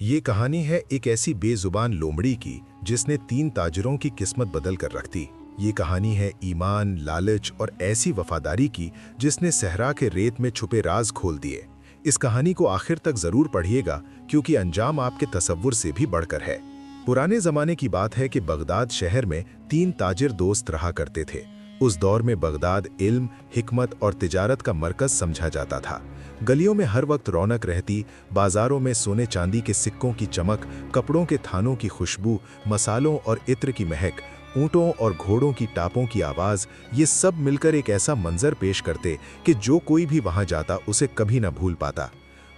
ये कहानी है एक ऐसी बेजुबान लोमड़ी की जिसने 3 ताजिरों की किस्मत बदल कर रख दी। ये कहानी है ईमान, लालच और ऐसी वफादारी की जिसने सहरा के रेत में छुपे राज खोल दिए। इस कहानी को आखिर तक जरूर पढ़िएगा क्योंकि अंजाम आपके तसव्वुर से भी बढ़कर है। पुराने जमाने की बात है कि बगदाद शहर में 3 ताजिर दोस्त रहा करते थे। उस दौर में बगदाद इल्म, हिकमत और तिजारत का मरकज समझा जाता था। गलियों में हर वक्त रौनक रहती, बाजारों में सोने चांदी के सिक्कों की चमक, कपड़ों के थानों की खुशबू, मसालों और इत्र की महक, ऊँटों और घोड़ों की टापों की आवाज़, ये सब मिलकर एक ऐसा मंजर पेश करते कि जो कोई भी वहाँ जाता उसे कभी न भूल पाता।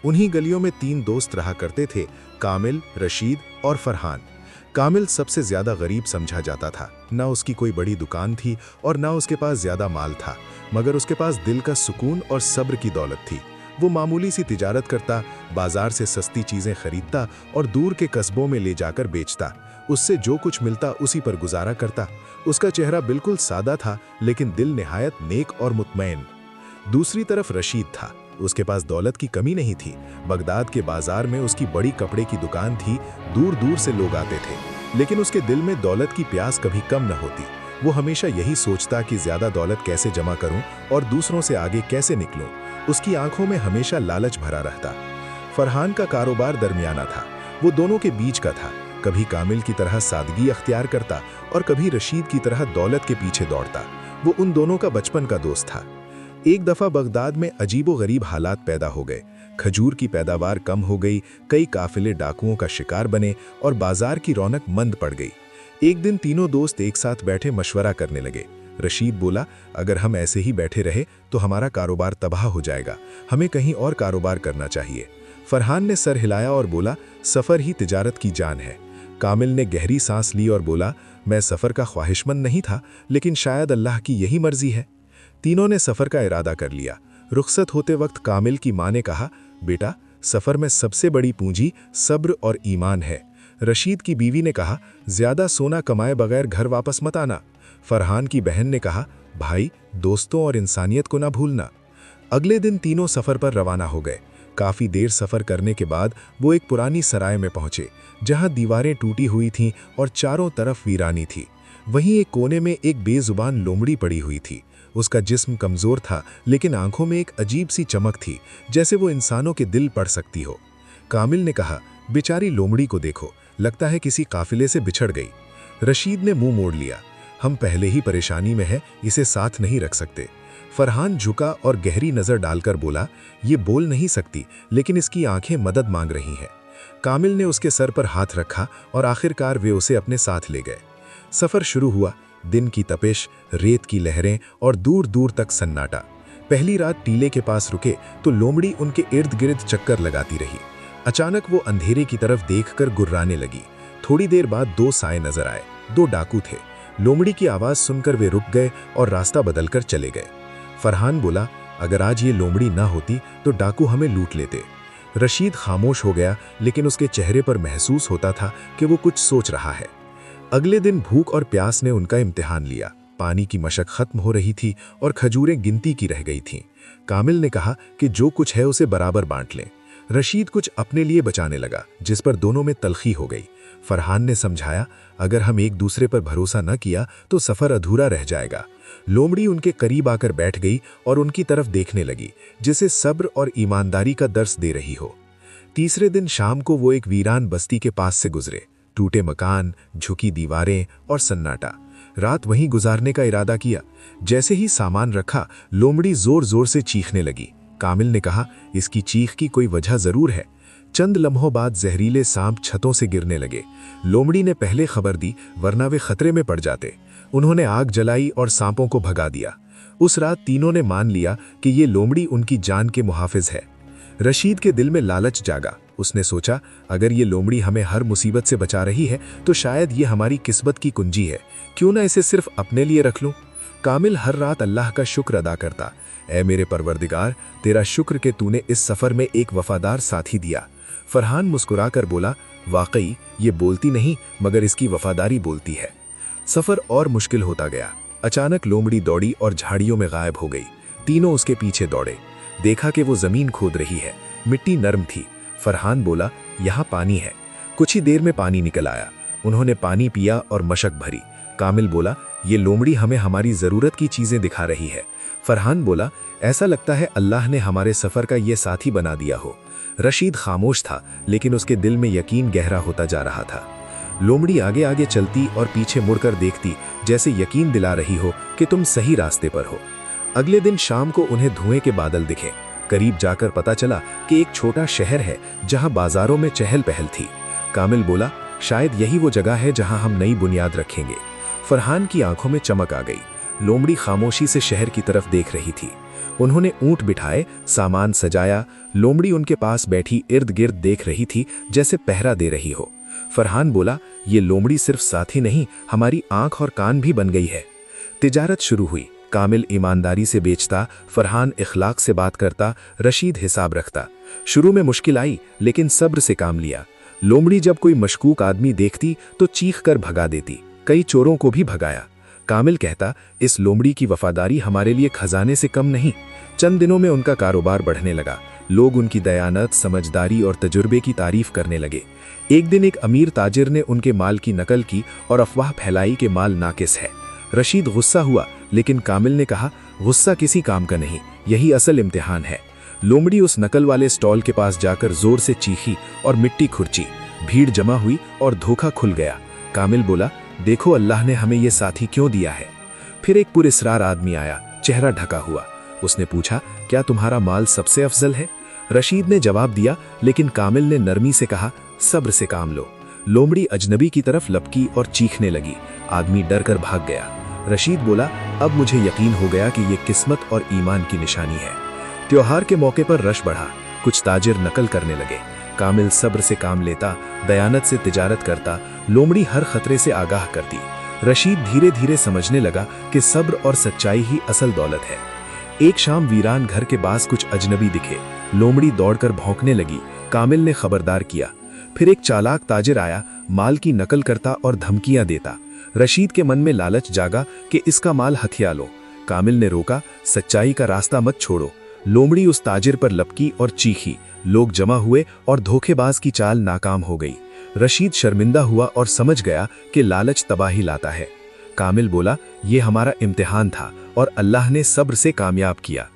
उन्हीं गलियों में 3 दोस्त रहा करते थे, कामिल, रशीद और फरहान। कामिल सबसे ज्यादा गरीब समझा जाता था। ना उसकी कोई बड़ी दुकान थी और ना उसके पास ज्यादा माल था, मगर उसके पास दिल का सुकून और सब्र की दौलत थी। वो मामूली सी तिजारत करता, बाजार से सस्ती चीजें खरीदता और दूर के कस्बों में ले जाकर बेचता। उससे जो कुछ मिलता उसी पर गुजारा करता। उसका चेहरा बिल्कुल सादा था लेकिन दिल निहायत नेक और मुतमईन। दूसरी तरफ रशीद था। उसके पास दौलत की कमी नहीं थी। बगदाद के बाजार में उसकी बड़ी कपड़े की दुकान थी, दूर दूर से लोग आते थे, लेकिन उसके दिल में दौलत की प्यास कभी कम न होती। वो हमेशा यही सोचता कि ज्यादा दौलत कैसे जमा करूं और दूसरों से आगे कैसे निकलूं। उसकी आंखों में हमेशा लालच भरा रहता। फरहान का कारोबार दरमियाना था। वो दोनों के बीच का था। कभी कामिल की तरह सादगी अख्तियार करता और कभी रशीद की तरह दौलत के पीछे दौड़ता। वो उन दोनों का बचपन का दोस्त था। एक दफा बगदाद में अजीबो-गरीब हालात पैदा हो गए। खजूर की पैदावार कम हो गई, कई काफिले डाकुओं का शिकार बने और बाजार की रौनक मंद पड़ गई। एक दिन तीनों दोस्त एक साथ बैठे मशवरा करने लगे। रशीद बोला, अगर हम ऐसे ही बैठे रहे तो हमारा कारोबार तबाह हो जाएगा, हमें कहीं और कारोबार करना चाहिए। फरहान ने सर हिलाया और बोला, सफ़र ही तिजारत की जान है। कामिल ने गहरी सांस ली और बोला, मैं सफ़र का ख्वाहिशमंद नहीं था, लेकिन शायद अल्लाह की यही मर्जी है। तीनों ने सफ़र का इरादा कर लिया। रुखसत होते वक्त कामिल की माँ ने कहा, बेटा, सफ़र में सबसे बड़ी पूंजी सब्र और ईमान है। रशीद की बीवी ने कहा, ज़्यादा सोना कमाए बगैर घर वापस मत आना। फरहान की बहन ने कहा, भाई, दोस्तों और इंसानियत को ना भूलना। अगले दिन तीनों सफ़र पर रवाना हो गए। काफ़ी देर सफ़र करने के बाद वो एक पुरानी सराय में पहुँचे, जहाँ दीवारें टूटी हुई थीं और चारों तरफ वीरानी थी। वहीं एक कोने में एक बेजुबान लोमड़ी पड़ी हुई थी। उसका जिस्म कमज़ोर था लेकिन आंखों में एक अजीब सी चमक थी, जैसे वो इंसानों के दिल पढ़ सकती हो। कामिल ने कहा, बेचारी लोमड़ी को देखो, लगता है किसी काफिले से बिछड़ गई। रशीद ने मुंह मोड़ लिया, हम पहले ही परेशानी में हैं, इसे साथ नहीं रख सकते। फरहान झुका और गहरी नज़र डालकर बोला, ये बोल नहीं सकती लेकिन इसकी आंखें मदद मांग रही हैं। कामिल ने उसके सर पर हाथ रखा और आखिरकार वे उसे अपने साथ ले गए। सफ़र शुरू हुआ। दिन की तपिश, रेत की लहरें और दूर दूर तक सन्नाटा। पहली रात टीले के पास रुके तो लोमड़ी उनके इर्द गिर्द चक्कर लगाती रही। अचानक वो अंधेरे की तरफ देखकर गुर्राने लगी। थोड़ी देर बाद 2 साए नजर आए। 2 डाकू थे। लोमड़ी की आवाज़ सुनकर वे रुक गए और रास्ता बदलकर चले गए। फरहान बोला, अगर आज ये लोमड़ी ना होती तो डाकू हमें लूट लेते। रशीद खामोश हो गया, लेकिन उसके चेहरे पर महसूस होता था कि वो कुछ सोच रहा है। अगले दिन भूख और प्यास ने उनका इम्तिहान लिया। पानी की मशक खत्म हो रही थी और खजूरें गिनती की रह गई थीं। कामिल ने कहा कि जो कुछ है उसे बराबर बांट लें। रशीद कुछ अपने लिए बचाने लगा, जिस पर दोनों में तलखी हो गई। फरहान ने समझाया, अगर हम एक दूसरे पर भरोसा न किया तो सफ़र अधूरा रह जाएगा। लोमड़ी उनके करीब आकर बैठ गई और उनकी तरफ देखने लगी, जिसे सब्र और ईमानदारी का दर्स दे रही हो। तीसरे दिन शाम को वो एक वीरान बस्ती के पास से गुजरे। टूटे मकान, झुकी दीवारें और सन्नाटा। रात वहीं गुजारने का इरादा किया। जैसे ही सामान रखा, लोमड़ी जोर जोर से चीखने लगी। कामिल ने कहा, इसकी चीख की कोई वजह जरूर है। चंद लम्हों बाद जहरीले सांप छतों से गिरने लगे। लोमड़ी ने पहले खबर दी, वरना वे खतरे में पड़ जाते। उन्होंने आग जलाई और सांपों को भगा दिया। उस रात तीनों ने मान लिया कि ये लोमड़ी उनकी जान के मुहाफिज है। रशीद के दिल में लालच जागा। उसने सोचा, अगर ये लोमड़ी हमें हर मुसीबत से बचा रही है तो शायद ये हमारी किस्मत की कुंजी है। क्यों ना इसे सिर्फ अपने लिए रख लूं। कामिल हर रात अल्लाह का शुक्र अदा करता, ऐ मेरे परवरदिगार, तेरा शुक्र कि तूने इस सफ़र में एक वफादार साथी दिया। फरहान मुस्कुराकर बोला, वाकई ये बोलती नहीं मगर इसकी वफादारी बोलती है। सफ़र और मुश्किल होता गया। अचानक लोमड़ी दौड़ी और झाड़ियों में गायब हो गई। तीनों उसके पीछे दौड़े। देखा कि वो ज़मीन खोद रही है। मिट्टी नरम थी। फरहान बोला, यहाँ पानी है। कुछ ही देर में पानी निकल आया। उन्होंने पानी पिया और मशक भरी। कामिल बोला, ये लोमड़ी हमें हमारी ज़रूरत की चीज़ें दिखा रही है। फरहान बोला, ऐसा लगता है अल्लाह ने हमारे सफ़र का ये साथी बना दिया हो। रशीद खामोश था, लेकिन उसके दिल में यकीन गहरा होता जा रहा था। लोमड़ी आगे आगे चलती और पीछे मुड़कर देखती, जैसे यकीन दिला रही हो कि तुम सही रास्ते पर हो। अगले दिन शाम को उन्हें धुएं के बादल दिखे। करीब जाकर पता चला कि एक छोटा शहर है जहां बाजारों में चहल पहल थी। कामिल बोला, शायद यही वो जगह है जहां हम नई बुनियाद रखेंगे। फरहान की आंखों में चमक आ गई। लोमड़ी खामोशी से शहर की तरफ देख रही थी। उन्होंने ऊंट बिठाए, सामान सजाया। लोमड़ी उनके पास बैठी इर्द गिर्द देख रही थी, जैसे पहरा दे रही हो। फरहान बोला, ये लोमड़ी सिर्फ साथी नहीं, हमारी आंख और कान भी बन गई है। तिजारत शुरू हुई। कामिल ईमानदारी से बेचता, फरहान इखलाक से बात करता, रशीद हिसाब रखता। शुरू में मुश्किल आई, लेकिन सब्र से काम लिया। लोमड़ी जब कोई मशकूक आदमी देखती तो चीख कर भगा देती। कई चोरों को भी भगाया। कामिल कहता, इस लोमड़ी की वफादारी हमारे लिए खजाने से कम नहीं। चंद दिनों में उनका कारोबार बढ़ने लगा। लोग उनकी दयानत, समझदारी और तजुर्बे की तारीफ करने लगे। एक दिन एक अमीर ताजिर ने उनके माल की नकल की और अफवाह फैलाई कि माल नाकिस है। रशीद गुस्सा हुआ, लेकिन कामिल ने कहा, गुस्सा किसी काम का नहीं, यही असल इम्तिहान है। लोमड़ी उस नकल वाले स्टॉल के पास जाकर जोर से चीखी और मिट्टी खुरची। भीड़ जमा हुई और धोखा खुल गया। कामिल बोला, देखो अल्लाह ने हमें ये साथी क्यों दिया है। फिर एक पुरस्रार आदमी आया, चेहरा ढका हुआ। उसने पूछा, क्या तुम्हारा माल सबसे अफजल है? रशीद ने जवाब दिया, लेकिन कामिल ने नरमी से कहा, सब्र से काम लो। लोमड़ी अजनबी की तरफ लपकी और चीखने लगी। आदमी डर कर भाग गया। रशीद बोला, अब मुझे यकीन हो गया कि ये किस्मत और ईमान की निशानी है। त्योहार के मौके पर रश बढ़ा। कुछ ताजिर नकल करने लगे। कामिल सब्र से काम लेता, दयानत से तिजारत करता। लोमड़ी हर खतरे से आगाह करती। रशीद धीरे धीरे समझने लगा कि सब्र और सच्चाई ही असल दौलत है। एक शाम वीरान घर के पास कुछ अजनबी दिखे। लोमड़ी दौड़कर भौंकने लगी। कामिल ने खबरदार किया। फिर एक चालाक ताजिर आया, माल की नकल करता और धमकियां देता। रशीद के मन में लालच जागा कि इसका माल हथिया लो। कामिल ने रोका, सच्चाई का रास्ता मत छोड़ो। लोमड़ी उस ताजिर पर लपकी और चीखी। लोग जमा हुए और धोखेबाज की चाल नाकाम हो गई। रशीद शर्मिंदा हुआ और समझ गया कि लालच तबाही लाता है। कामिल बोला, यह हमारा इम्तिहान था और अल्लाह ने सब्र से कामयाब किया।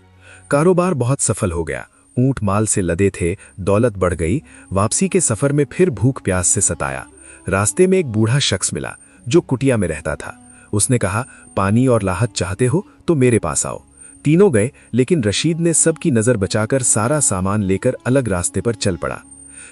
कारोबार बहुत सफल हो गया। ऊंट माल से लदे थे, दौलत बढ़ गई। वापसी के सफर में फिर भूख प्यास से सताया। रास्ते में एक बूढ़ा शख्स मिला जो कुटिया में रहता था। उसने कहा, पानी और राहत चाहते हो तो मेरे पास आओ। तीनों गए, लेकिन रशीद ने सबकी नजर बचाकर सारा सामान लेकर अलग रास्ते पर चल पड़ा।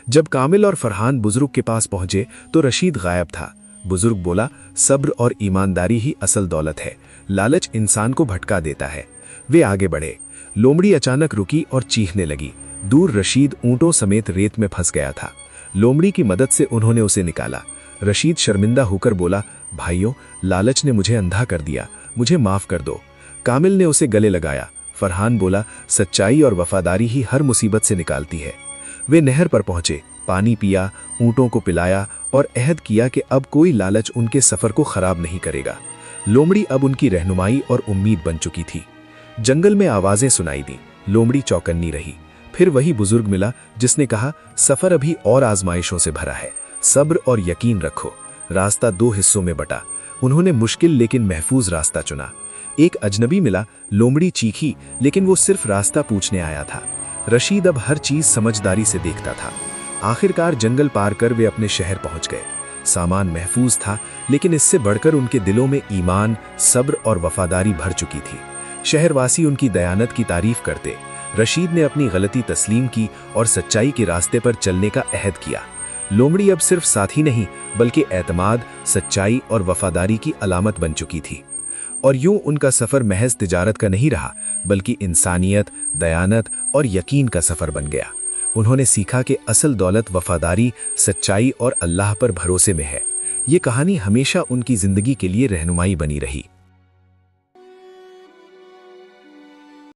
जब कामिल और फरहान बुजुर्ग के पास पहुंचे तो रशीद गायब था। बुजुर्ग बोला, सब्र और ईमानदारी ही असल दौलत है, लालच इंसान को भटका देता है। वे आगे बढ़े। लोमड़ी अचानक रुकी और चीखने लगी। दूर रशीद ऊंटों समेत रेत में फंस गया था। लोमड़ी की मदद से उन्होंने उसे निकाला। रशीद शर्मिंदा होकर बोला, भाइयों, लालच ने मुझे अंधा कर दिया, मुझे माफ कर दो। कामिल ने उसे गले लगाया। फरहान बोला, सच्चाई और वफादारी ही हर मुसीबत से निकालती है। वे नहर पर पहुंचे, पानी पिया, ऊंटों को पिलाया और अहद किया कि अब कोई लालच उनके सफर को खराब नहीं करेगा। लोमड़ी अब उनकी रहनुमाई और उम्मीद बन चुकी थी। जंगल में आवाजें सुनाई दी। लोमड़ी चौकन्नी रही। फिर वही बुजुर्ग मिला जिसने कहा, सफर अभी और आजमाइशों से भरा है, सब्र और यकीन रखो। रास्ता दो हिस्सों में बटा। उन्होंने मुश्किल लेकिन महफूज रास्ता चुना। एक अजनबी मिला। लोमड़ी चीखी, लेकिन वो सिर्फ रास्ता पूछने आया था। रशीद अब हर चीज समझदारी से देखता था। आखिरकार जंगल पार कर वे अपने शहर पहुंच गए। सामान महफूज था, लेकिन इससे बढ़कर उनके दिलों में ईमान, सब्र और वफादारी भर चुकी थी। शहरवासी उनकी दयानत की तारीफ करते। रशीद ने अपनी गलती तस्लीम की और सच्चाई के रास्ते पर चलने का अहद किया। लोमड़ी अब सिर्फ साथी नहीं, बल्कि एतमाद, सच्चाई और वफादारी की अलामत बन चुकी थी। और यूं उनका सफर महज तिजारत का नहीं रहा, बल्कि इंसानियत, दयानत और यकीन का सफर बन गया। उन्होंने सीखा कि असल दौलत वफादारी, सच्चाई और अल्लाह पर भरोसे में है। ये कहानी हमेशा उनकी जिंदगी के लिए रहनुमाई बनी रही।